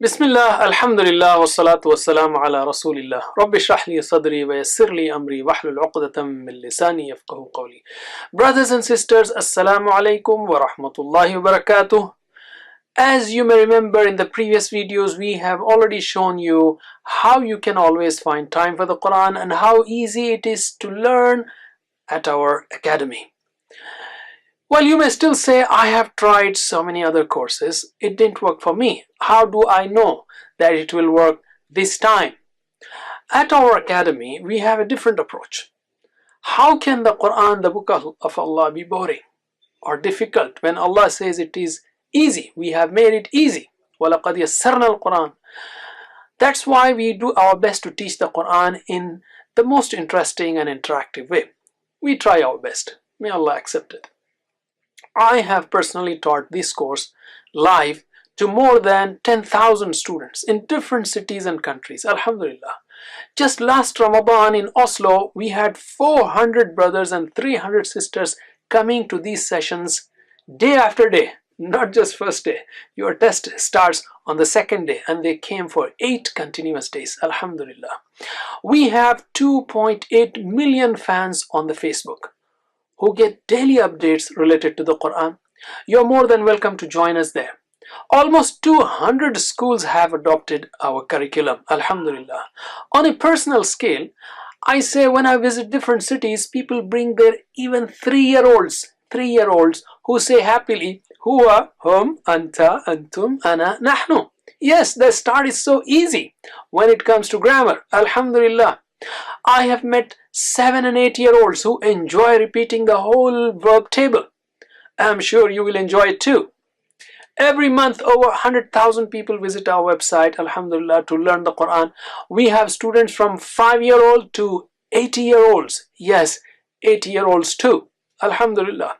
Bismillah, Alhamdulillah, wassalatu wassalamu ala Rasulillah. Rabbi shrah li sadri wa yassir li amri wahlul uqdatam min lisani yafqahu qawli. Brothers and sisters, Assalamu alaikum wa rahmatullahi wa barakatuh. As you may remember, in the previous videos we have already shown you how you can always find time for the Quran and how easy it is to learn at our academy. Well, you may still say, I have tried so many other courses, it didn't work for me. How do I know that it will work this time? At our academy, we have a different approach. How can the Quran, the book of Allah, be boring or difficult when Allah says it is easy? We have made it easy. وَلَقَدْ يَسَّرْنَا الْقُرْآنَ. That's why we do our best to teach the Quran in the most interesting and interactive way. We try our best. May Allah accept it. I have personally taught this course live to more than 10,000 students in different cities and countries. Alhamdulillah. Just last Ramadan in Oslo, we had 400 brothers and 300 sisters coming to these sessions day after day, not just first day. Your test starts on the second day and they came for 8 continuous days. Alhamdulillah. We have 2.8 million fans on the Facebook who get daily updates related to the Quran. You're more than welcome to join us there. Almost 200 schools have adopted our curriculum, Alhamdulillah. On a personal scale, I say when I visit different cities, people bring their even 3-year-olds who say happily, Huwa, hum, anta, antum, ana, nahnu. Yes, the start is so easy when it comes to grammar, Alhamdulillah. I have met 7 and 8-year-olds who enjoy repeating the whole verb table. I'm sure you will enjoy it too. Every month over 100,000 people visit our website, Alhamdulillah, to learn the Quran. We have students from 5-year-old to 80-year-olds. Yes, 80-year-olds too. Alhamdulillah.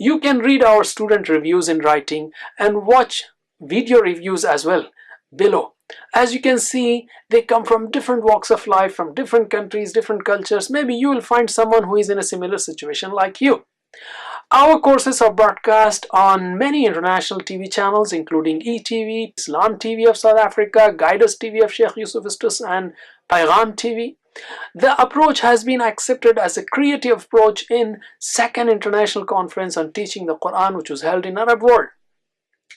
You can read our student reviews in writing and watch video reviews as well below. As you can see, they come from different walks of life, from different countries, different cultures. Maybe you will find someone who is in a similar situation like you. Our courses are broadcast on many international TV channels, including ETV, Islam TV of South Africa, Guidance TV of Sheikh Yusuf Istus, and Paigam TV. The approach has been accepted as a creative approach in 2nd International Conference on Teaching the Quran, which was held in Arab world.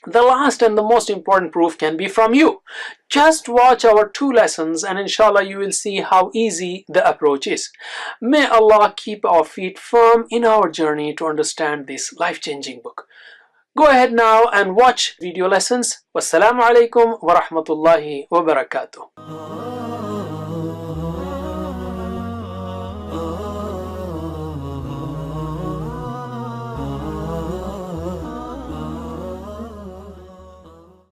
The last and the most important proof can be from you. Just watch our 2 lessons and inshallah you will see how easy the approach is. May Allah keep our feet firm in our journey to understand this life-changing book. Go ahead now and watch video lessons. Wassalamu alaikum wa rahmatullahi wa barakatuh.